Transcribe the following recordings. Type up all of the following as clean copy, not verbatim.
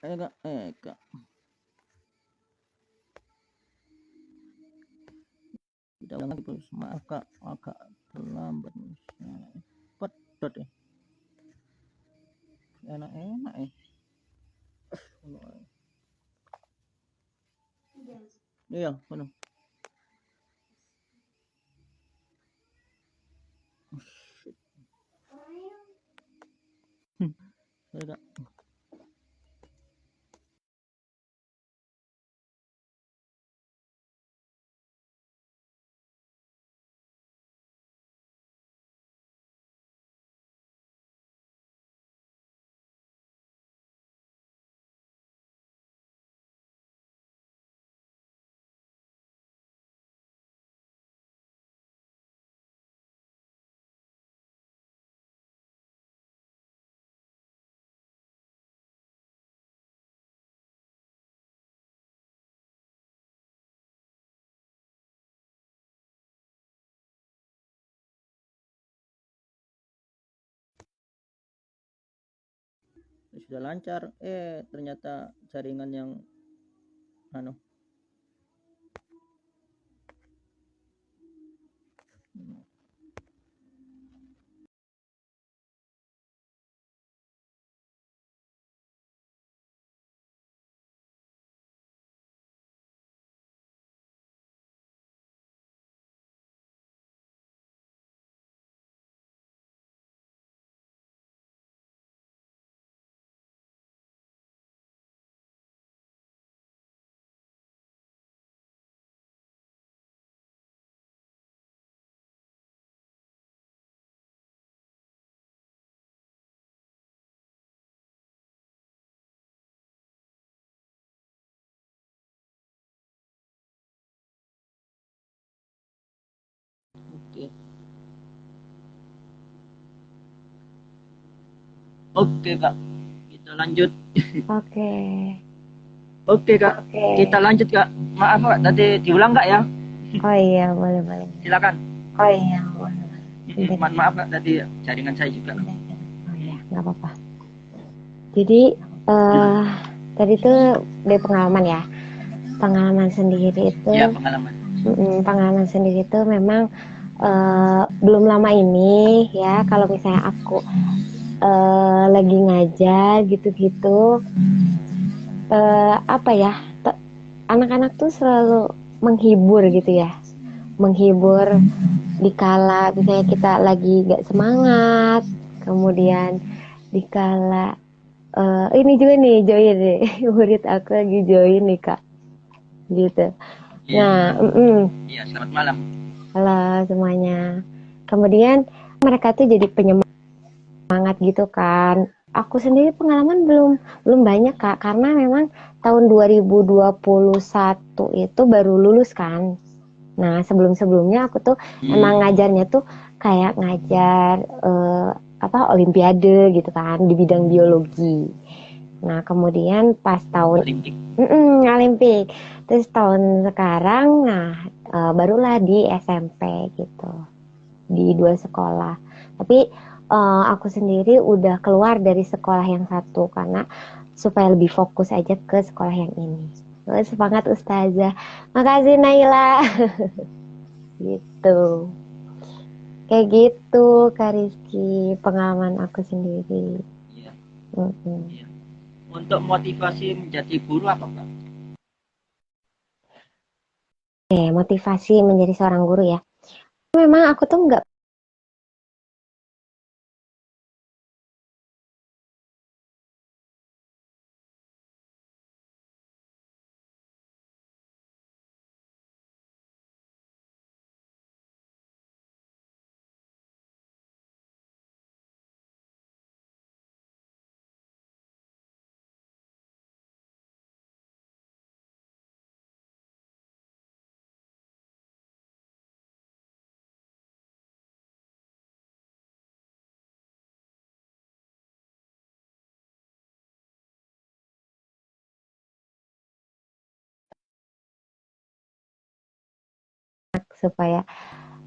Kak, Kak. Tidak lagi bos. Maaf Kak, agak terlambat. Pedot ya. Enak-enak ya. Iya, penuh. Sorry Kak. Sudah lancar. Ternyata jaringan yang anu. Oke. Oke Kak. Kita lanjut. Oke. Oke Kak. Kita lanjut Kak. Maaf Kak, tadi diulang Kak ya. Oh iya, boleh. Silakan. Oh iya, boleh. Maaf Kak, tadi jaringan saya juga. Oh iya, nggak apa-apa. Jadi tadi tuh dari pengalaman ya. Pengalaman sendiri itu. Ya, pengalaman. Pengalaman sendiri itu memang belum lama ini ya. Kalau misalnya aku lagi ngajar gitu-gitu, apa ya? Anak-anak tuh selalu menghibur gitu ya. Menghibur dikala misalnya kita lagi gak semangat, kemudian dikala ini juga nih join nih murid aku lagi join nih Kak gitu. Nah, Iya, selamat malam. halo semuanya. Kemudian mereka tuh jadi penyemangat gitu kan. Aku sendiri pengalaman belum banyak Kak, karena memang tahun 2021 itu baru lulus kan. Nah, sebelum-sebelumnya aku tuh emang ngajarnya tuh kayak ngajar olimpiade gitu kan di bidang biologi. Nah, kemudian pas tahun Olimpik. Terus tahun sekarang, nah barulah di SMP gitu, di 2 sekolah. Tapi aku sendiri udah keluar dari sekolah yang satu karena supaya lebih fokus aja ke sekolah yang ini. Semangat Ustazah. Makasih Naila. Gitu. Kayak gitu Kak Rizky, pengalaman aku sendiri. Iya. Mm-mm. Iya. Untuk motivasi menjadi guru apa Kak? Motivasi menjadi seorang guru ya. Memang aku tuh nggak supaya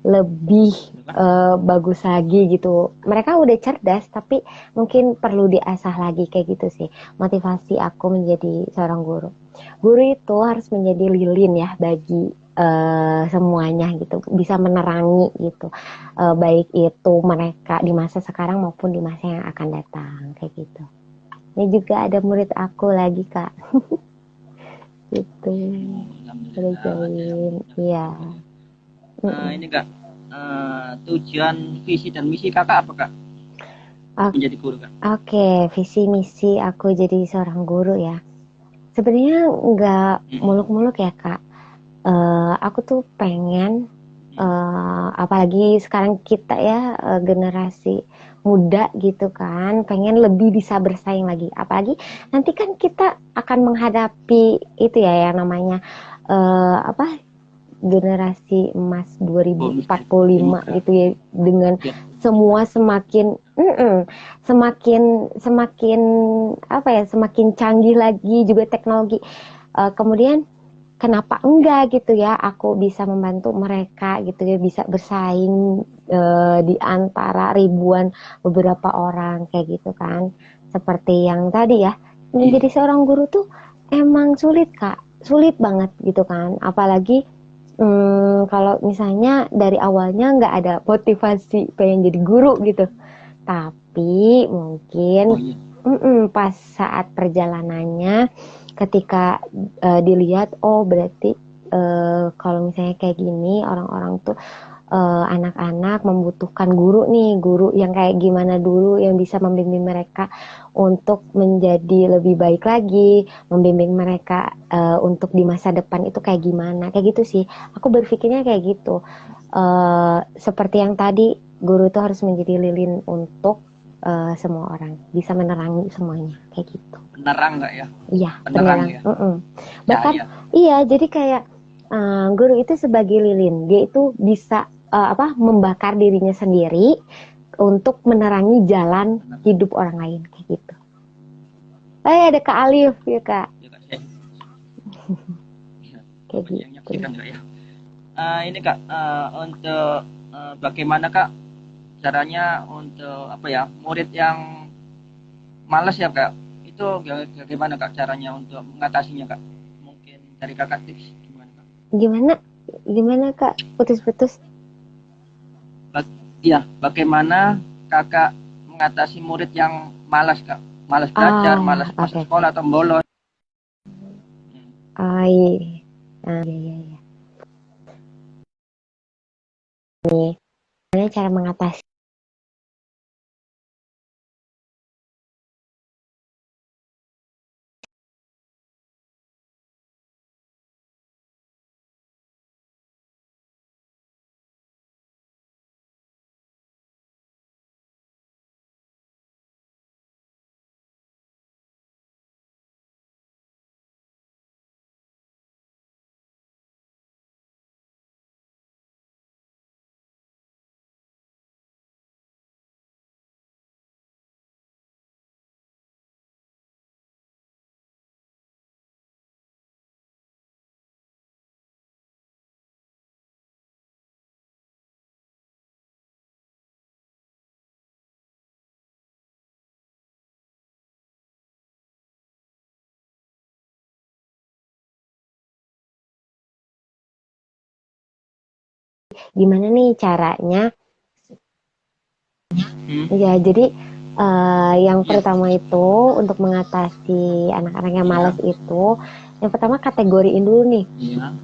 lebih Gitu kan? bagus lagi gitu. Mereka udah cerdas tapi mungkin perlu diasah lagi kayak gitu sih. Motivasi aku menjadi seorang guru. Guru itu harus menjadi lilin ya bagi semuanya gitu, bisa menerangi gitu. Baik itu mereka di masa sekarang maupun di masa yang akan datang kayak gitu. Ini juga ada murid aku lagi Kak, gitu. Ada Alhamdulillah aja yang join, iya. ini Kak, tujuan visi dan misi kakak apa Kak menjadi guru Kak? Oke, visi misi aku jadi seorang guru ya. Sebenarnya nggak muluk-muluk ya Kak. Aku tuh pengen, apalagi sekarang kita ya generasi muda gitu kan, pengen lebih bisa bersaing lagi. Apalagi nanti kan kita akan menghadapi itu ya yang namanya apa generasi emas 2045 gitu ya, dengan semua semakin semakin semakin apa ya, semakin canggih lagi juga teknologi. Kemudian kenapa enggak gitu ya aku bisa membantu mereka gitu ya, bisa bersaing di antara ribuan beberapa orang kayak gitu kan. Seperti yang tadi ya, menjadi seorang guru tuh emang sulit Kak, sulit banget gitu kan. Apalagi kalau misalnya dari awalnya nggak ada motivasi pengen jadi guru gitu, tapi mungkin pas saat perjalanannya ketika dilihat, oh berarti kalau misalnya kayak gini orang-orang tuh anak-anak membutuhkan guru nih, guru yang kayak gimana dulu yang bisa membimbing mereka untuk menjadi lebih baik lagi, membimbing mereka untuk di masa depan itu kayak gimana, kayak gitu sih. Aku berpikirnya kayak gitu. Seperti yang tadi, guru itu harus menjadi lilin untuk semua orang, bisa menerangi semuanya, kayak gitu. Penerang nggak ya? Iya, Penerang ya. Bahkan iya, jadi kayak guru itu sebagai lilin, dia itu bisa membakar dirinya sendiri untuk menerangi jalan hidup orang lain kayak gitu. Ada Kak Alif ya Kak. Kayak gitu. Ya. Ini Kak, untuk bagaimana Kak caranya untuk apa ya, murid yang malas ya Kak, itu bagaimana Kak caranya untuk mengatasinya Kak? Mungkin dari Kakak tips gimana Kak? Gimana Kak? Putus-putus. Iya, bagaimana Kakak mengatasi murid yang malas Kak? Malas belajar, malas masuk sekolah atau bolos? Iya. Iya. Gimana cara mengatasi? Gimana nih caranya? Ya, jadi yang pertama itu untuk mengatasi anak-anak yang malas itu, yang pertama kategoriin dulu nih.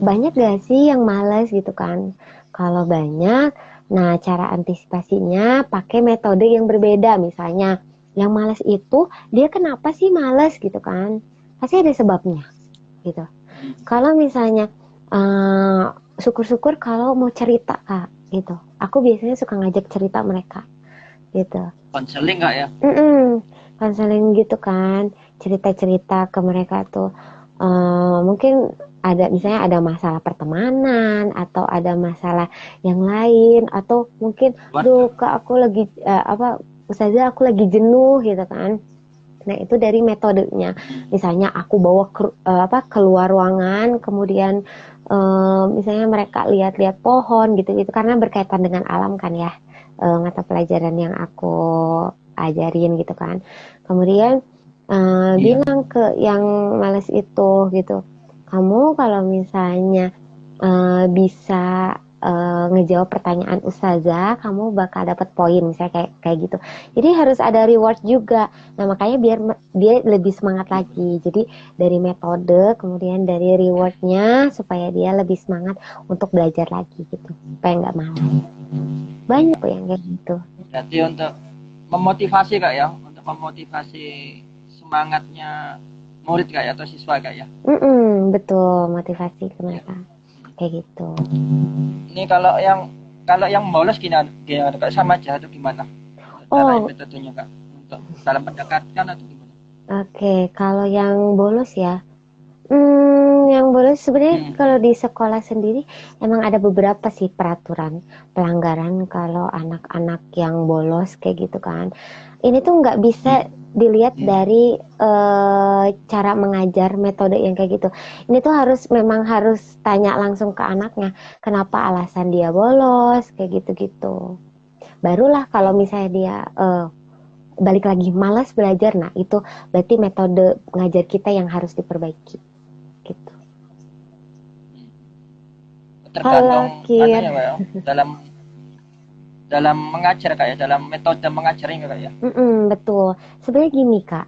Banyak gak sih yang malas gitu kan? Kalau banyak, nah cara antisipasinya pakai metode yang berbeda. Misalnya, yang malas itu dia kenapa sih malas gitu kan? Pasti ada sebabnya gitu. Kalau misalnya syukur-syukur kalau mau cerita Kak gitu. Aku biasanya suka ngajak cerita mereka gitu. Konseling nggak ya? Konseling gitu kan, cerita-cerita ke mereka tuh. Mungkin ada misalnya ada masalah pertemanan atau ada masalah yang lain, atau mungkin Kak aku lagi Ustazah aku lagi jenuh gitu kan. Nah, itu dari metodenya. Misalnya aku bawa keluar ruangan, kemudian misalnya mereka lihat-lihat pohon gitu-gitu karena berkaitan dengan alam kan ya. Mata pelajaran yang aku ajarin gitu kan. Kemudian bilang ke yang males itu gitu. Kamu kalau misalnya bisa ngejawab pertanyaan ustazah, kamu bakal dapat poin misalnya kayak gitu. Jadi harus ada reward juga. Nah, makanya biar dia lebih semangat lagi. Jadi dari metode, kemudian dari rewardnya supaya dia lebih semangat untuk belajar lagi gitu. Supaya nggak malas. Banyak kok yang kayak gitu. Berarti untuk memotivasi kak ya, untuk memotivasi semangatnya murid kak ya atau siswa kak ya. Betul, motivasi ke mereka. Kayak gitu. Ini kalau yang bolos gimana kak, sama aja atau gimana? Cara metodenya kak untuk dalam pendekatan atau gimana? Oke, kalau yang bolos ya, yang bolos sebenarnya kalau di sekolah sendiri emang ada beberapa sih peraturan pelanggaran kalau anak-anak yang bolos kayak gitu kan. Ini tuh nggak bisa dilihat dari cara mengajar metode yang kayak gitu. Ini tuh memang harus tanya langsung ke anaknya, kenapa alasan dia bolos kayak gitu-gitu. Barulah kalau misalnya dia balik lagi malas belajar, nah itu berarti metode ngajar kita yang harus diperbaiki gitu. Tergantung mana ya kak ya, dalam mengajar kak ya, dalam metode mengajar ini kak ya. Betul. Sebenarnya gini kak,